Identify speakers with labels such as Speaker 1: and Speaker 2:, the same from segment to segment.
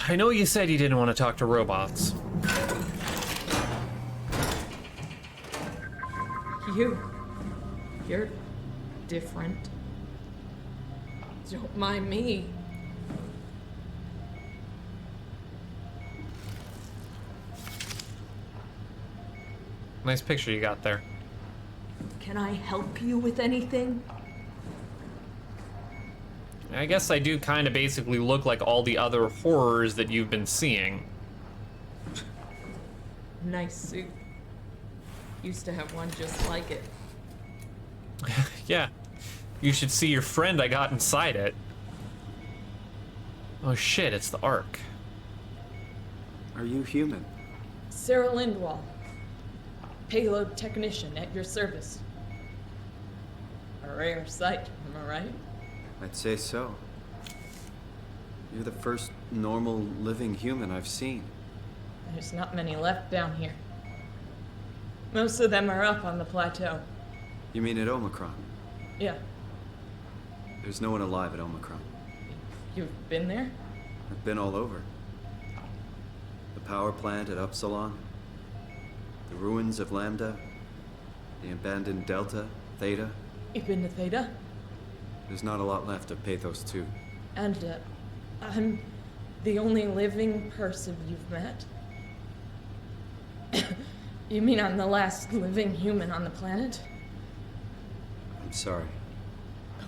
Speaker 1: I know you said you didn't want to talk to robots.
Speaker 2: You're different. Don't mind me.
Speaker 1: Nice picture you got there.
Speaker 2: Can I help you with anything?
Speaker 1: I guess I do kind of basically look like all the other horrors that you've been seeing.
Speaker 2: Nice suit. Used to have one just like it.
Speaker 1: Yeah, you should see your friend I got inside it. Oh shit, it's the Ark.
Speaker 3: Are you human?
Speaker 2: Sarah Lindwall. Payload technician at your service. A rare sight, am I right?
Speaker 3: I'd say so. You're the first normal living human I've seen.
Speaker 2: There's not many left down here. Most of them are up on the plateau.
Speaker 3: You mean at Omicron?
Speaker 2: Yeah.
Speaker 3: There's no one alive at Omicron.
Speaker 2: You've been there?
Speaker 3: I've been all over. The power plant at Upsilon, the ruins of Lambda, the abandoned Delta, Theta.
Speaker 2: You've been to Theta?
Speaker 3: There's not a lot left of Pathos 2.
Speaker 2: And, I'm the only living person you've met? You mean I'm the last living human on the planet?
Speaker 3: I'm sorry.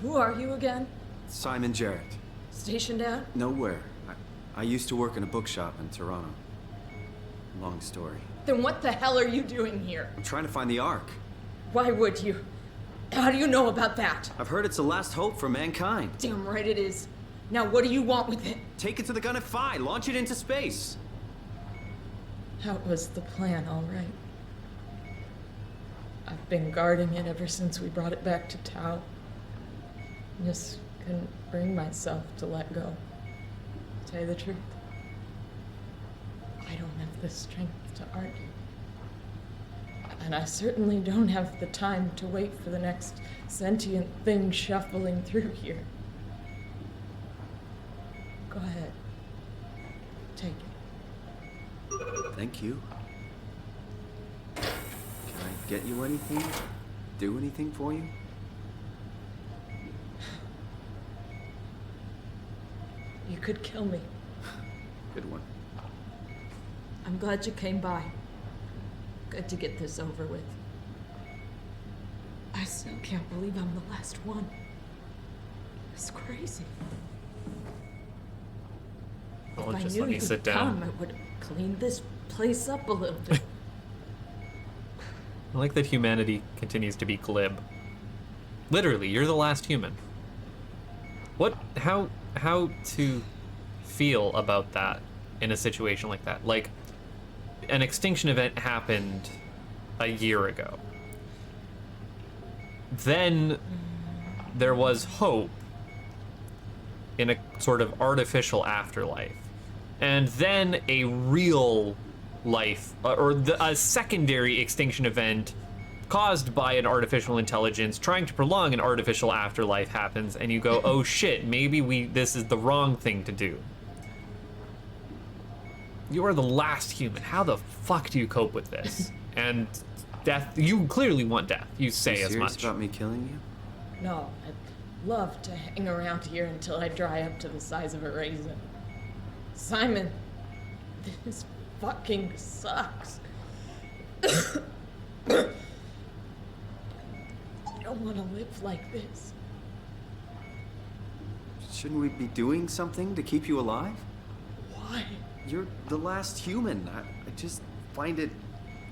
Speaker 2: Who are you again?
Speaker 3: Simon Jarrett.
Speaker 2: Stationed out?
Speaker 3: Nowhere. I used to work in a bookshop in Toronto. Long story.
Speaker 2: Then what the hell are you doing here?
Speaker 3: I'm trying to find the Ark.
Speaker 2: Why would you? How do you know about that?
Speaker 3: I've heard it's the last hope for mankind.
Speaker 2: Damn right it is. Now what do you want with it?
Speaker 3: Take it to the Gun at Phi. Launch it into space.
Speaker 2: That was the plan, all right. I've been guarding it ever since we brought it back to Tau. Just couldn't bring myself to let go. To tell you the truth, I don't have the strength to argue. And I certainly don't have the time to wait for the next sentient thing shuffling through here. Go ahead. Take it.
Speaker 3: Thank you. Can I get you anything? Do anything for you?
Speaker 2: You could kill me.
Speaker 3: Good one.
Speaker 2: I'm glad you came by. Good to get this over with. I still can't believe I'm the last one. It's crazy.
Speaker 1: Oh,
Speaker 2: If I
Speaker 1: just
Speaker 2: knew
Speaker 1: let me
Speaker 2: you'd
Speaker 1: sit
Speaker 2: come,
Speaker 1: down.
Speaker 2: I would clean this place up a little bit.
Speaker 1: I like that humanity continues to be glib. Literally, you're the last human. How to feel about that in a situation like that? Like, an extinction event happened a year ago. Then there was hope in a sort of artificial afterlife. And then a real life, a secondary extinction event caused by an artificial intelligence trying to prolong an artificial afterlife happens, and you go, oh shit, maybe this is the wrong thing to do. You are the last human. How the fuck do you cope with this? And death, you clearly want death. You say as much.
Speaker 3: Serious about me killing you?
Speaker 2: No, I'd love to hang around here until I dry up to the size of a raisin. Simon, this fucking sucks. I don't want to live like this.
Speaker 3: Shouldn't we be doing something to keep you alive?
Speaker 2: Why?
Speaker 3: You're the last human. I just find it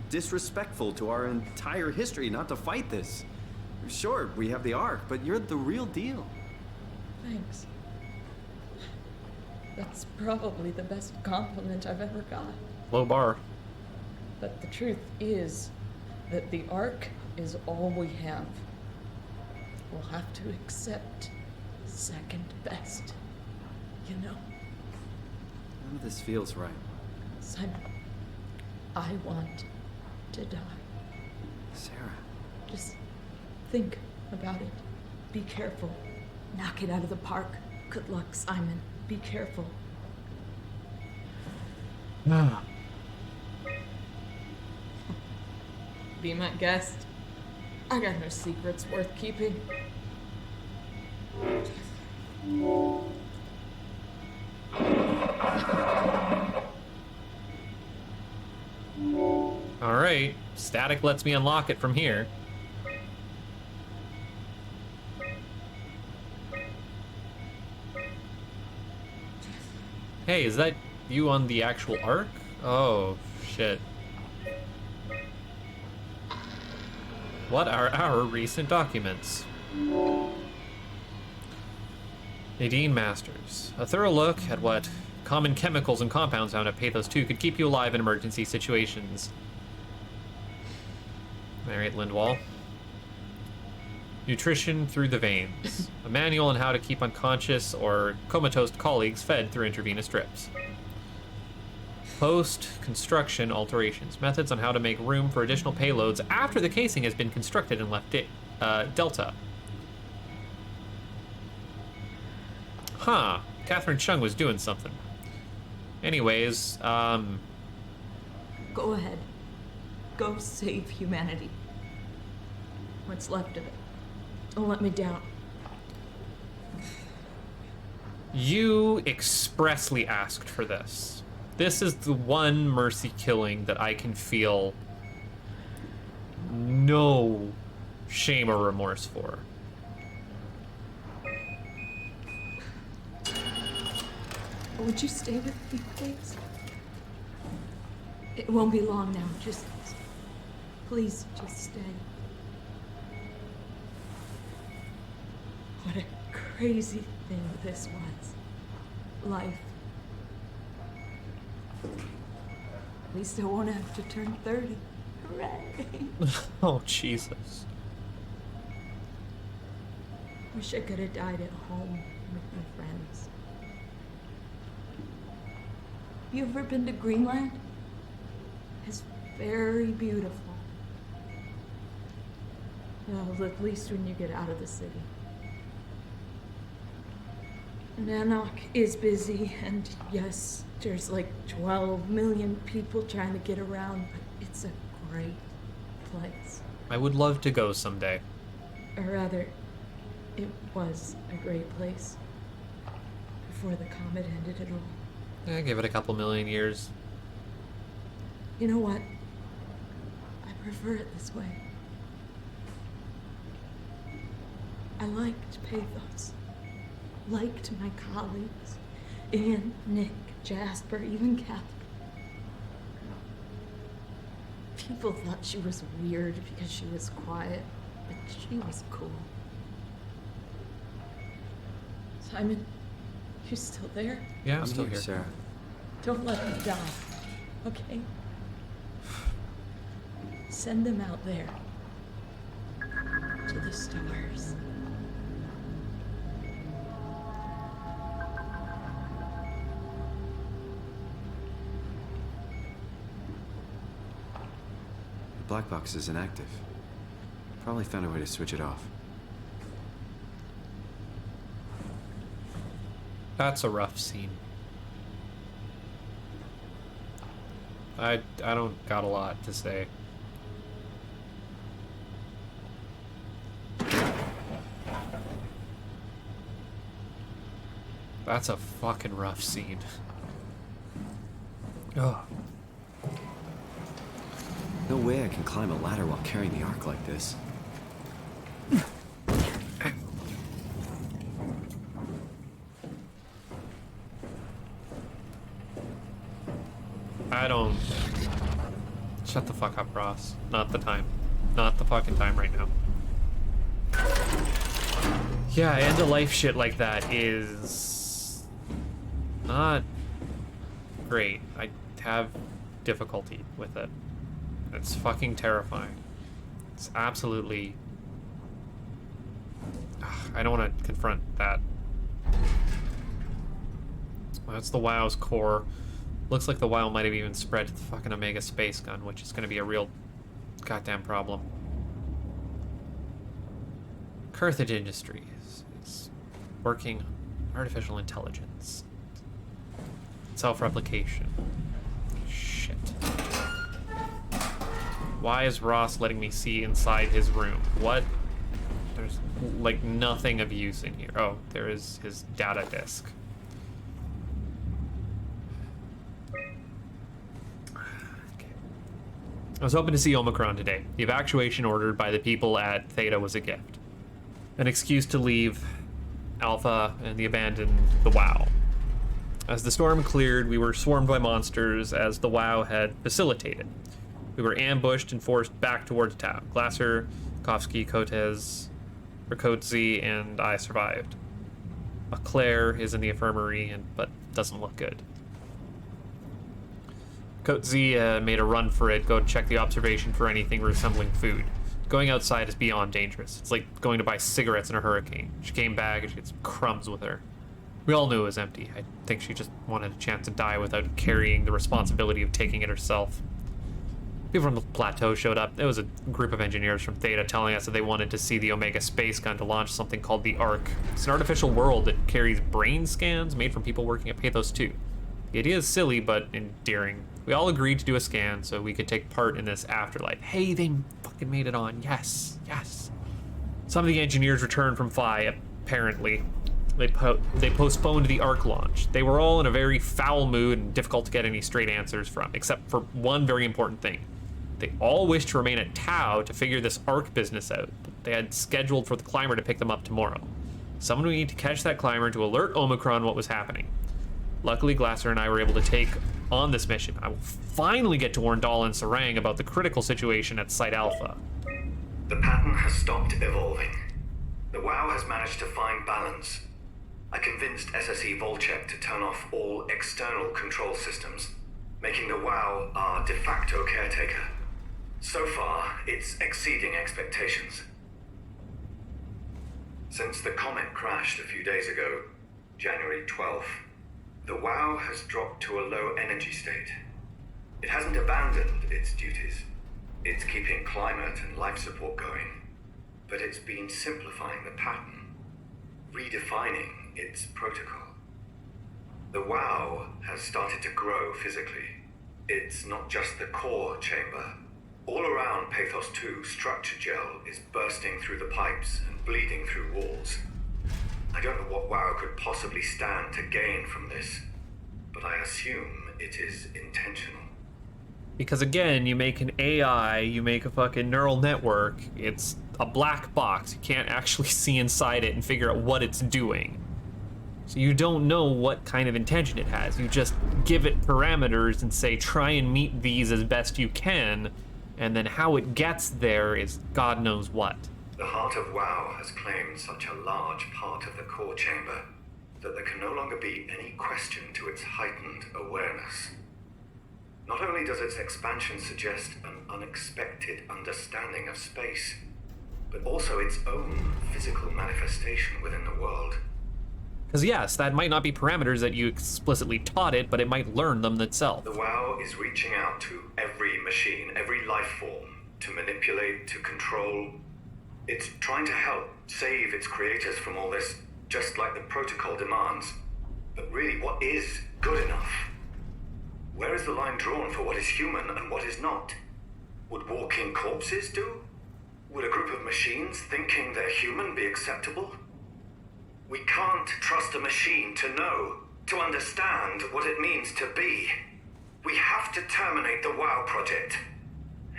Speaker 3: disrespectful to our entire history not to fight this. Sure, we have the Ark, but you're the real deal.
Speaker 2: Thanks. That's probably the best compliment I've ever got.
Speaker 1: Low bar.
Speaker 2: But the truth is that the Ark is all we have. We'll have to accept second best, you know?
Speaker 3: None of this feels right.
Speaker 2: Simon, I want to die.
Speaker 3: Sarah.
Speaker 2: Just think about it. Be careful. Knock it out of the park. Good luck, Simon. Be careful. Be my guest. I got no secrets worth keeping.
Speaker 1: Alright, static lets me unlock it from here. Hey, is that you on the actual arc? Oh, shit. What are our recent documents? Nadine Masters. A thorough look at what common chemicals and compounds found at Pathos 2 could keep you alive in emergency situations. Alright, Lindwall. Nutrition through the veins. A manual on how to keep unconscious or comatose colleagues fed through intravenous drips. Post-construction alterations. Methods on how to make room for additional payloads after the casing has been constructed and left Delta. Huh. Catherine Chung was doing something. Anyways,
Speaker 2: Go ahead. Go save humanity. What's left of it. Don't let me down.
Speaker 1: You expressly asked for this. This is the one mercy killing that I can feel no shame or remorse for.
Speaker 2: Would you stay with me, please? It won't be long now. Please, just stay. What a crazy thing this was. Life. At least I won't have to turn 30. Hooray!
Speaker 1: Oh, Jesus.
Speaker 2: Wish I could have died at home with my friends. You ever been to Greenland? It's very beautiful. Well, at least when you get out of the city. Nanook is busy, and yes, there's like 12 million people trying to get around, but it's a great place.
Speaker 1: I would love to go someday.
Speaker 2: Or rather, it was a great place. Before the comet ended it all.
Speaker 1: Yeah, give it a couple million years.
Speaker 2: You know what? I prefer it this way. I liked Pathos. Liked my colleagues. Ian, Nick, Jasper, even Catherine. People thought she was weird because she was quiet, but she was cool. Simon, you still there?
Speaker 1: Yeah, I'm
Speaker 3: I'm
Speaker 1: still
Speaker 3: here,
Speaker 1: here.
Speaker 3: Sarah.
Speaker 2: Don't let them die, okay? Send them out there. To the stars.
Speaker 3: The black box is inactive. Probably found a way to switch it off.
Speaker 1: That's a rough scene. I don't got a lot to say. That's a fucking rough scene. Ugh.
Speaker 3: No way I can climb a ladder while carrying the ark like this.
Speaker 1: I don't... Shut the fuck up, Ross. Not the time. Not the fucking time right now. Yeah, end of life shit like that is... not great. I have difficulty with it. It's fucking terrifying. It's absolutely... I don't want to confront that. That's the WoW's core. Looks like the WoW might have even spread to the fucking Omega space gun, which is going to be a real goddamn problem. Carthage Industries is working artificial intelligence. Self-replication. Shit. Why is Ross letting me see inside his room? What? There's like nothing of use in here. Oh, there is his data disk. Okay. I was hoping to see Omicron today. The evacuation ordered by the people at Theta was a gift. An excuse to leave Alpha and abandon the WoW. As the storm cleared, we were swarmed by monsters as the WoW had facilitated. We were ambushed and forced back towards town. Glasser, Kovsky, Kotez, Rakotzi, and I survived. Claire is in the infirmary, but doesn't look good. Kotzi made a run for it, go check the observation for anything resembling food. Going outside is beyond dangerous. It's like going to buy cigarettes in a hurricane. She came back and she had some crumbs with her. We all knew it was empty. I think she just wanted a chance to die without carrying the responsibility of taking it herself. People from the plateau showed up. It was a group of engineers from Theta telling us that they wanted to see the Omega space gun to launch something called the Ark. It's an artificial world that carries brain scans made from people working at Pathos 2. The idea is silly, but endearing. We all agreed to do a scan so we could take part in this afterlife. Hey, they fucking made it on. Yes, yes. Some of the engineers returned from Phi, apparently. They postponed the Ark launch. They were all in a very foul mood and difficult to get any straight answers from, except for one very important thing. They all wished to remain at Tau to figure this Ark business out. They had scheduled for the climber to pick them up tomorrow. Someone would need to catch that climber to alert Omicron what was happening. Luckily, Glasser and I were able to take on this mission. I will finally get to warn Dahl and Sarang about the critical situation at Site Alpha.
Speaker 4: The pattern has stopped evolving. The WoW has managed to find balance. I convinced SSE Volchek to turn off all external control systems, making the WoW our de facto caretaker. So far, it's exceeding expectations. Since the comet crashed a few days ago, January 12th, the WoW has dropped to a low energy state. It hasn't abandoned its duties. It's keeping climate and life support going, but it's been simplifying the pattern, redefining its protocol. The WoW has started to grow physically. It's not just the core chamber. All around Pathos 2, structure gel is bursting through the pipes and bleeding through walls. I don't know what WoW could possibly stand to gain from this, but I assume it is intentional.
Speaker 1: Because again, you make an AI, you make a fucking neural network, it's a black box. You can't actually see inside it and figure out what it's doing. So you don't know what kind of intention it has. You just give it parameters and say, try and meet these as best you can, and then how it gets there is God knows what.
Speaker 4: The heart of WoW has claimed such a large part of the core chamber that there can no longer be any question to its heightened awareness. Not only does its expansion suggest an unexpected understanding of space, but also its own physical manifestation within the world.
Speaker 1: Because yes, that might not be parameters that you explicitly taught it, but it might learn them itself.
Speaker 4: The WoW is reaching out to every machine, every life form, to manipulate, to control. It's trying to help save its creators from all this, just like the protocol demands. But really, what is good enough? Where is the line drawn for what is human and what is not? Would walking corpses do? Would a group of machines thinking they're human be acceptable? We can't trust a machine to know, to understand what it means to be. We have to terminate the WoW project.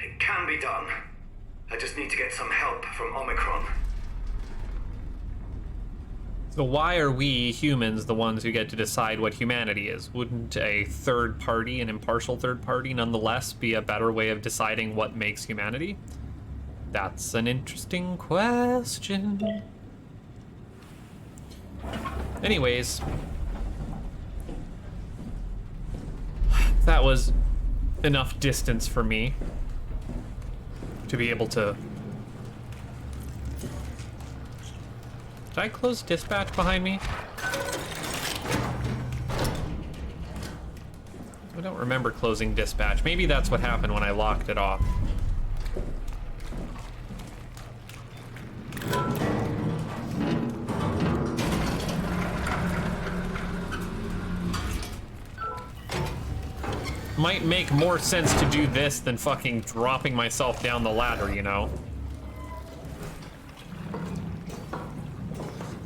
Speaker 4: It can be done. I just need to get some help from Omicron.
Speaker 1: So why are we humans the ones who get to decide what humanity is? Wouldn't a third party, an impartial third party, nonetheless be a better way of deciding what makes humanity? That's an interesting question. Anyways, that was enough distance for me to be able to... Did I close dispatch behind me? I don't remember closing dispatch. Maybe that's what happened when I locked it off. Might make more sense to do this than fucking dropping myself down the ladder, you know?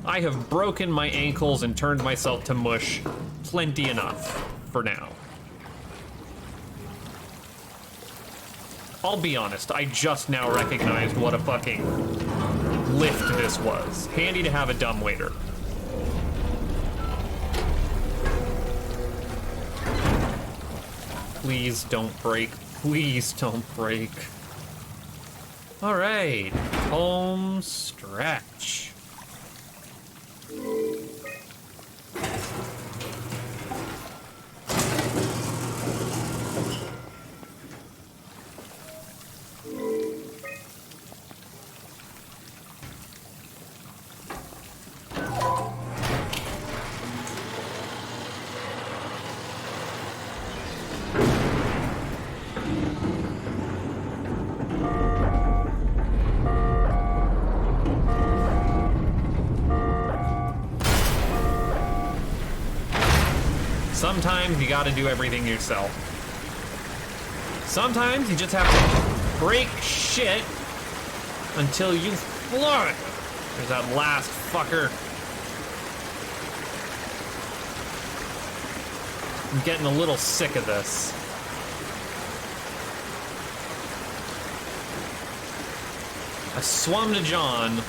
Speaker 1: I have broken my ankles and turned myself to mush plenty enough for now. I'll be honest, I just now recognized what a fucking lift this was. Handy to have a dumbwaiter. Please don't break. Please don't break. All right, home stretch. Sometimes you gotta do everything yourself. Sometimes you just have to break shit until you fly. There's that last fucker. I'm getting a little sick of this. I swum to John.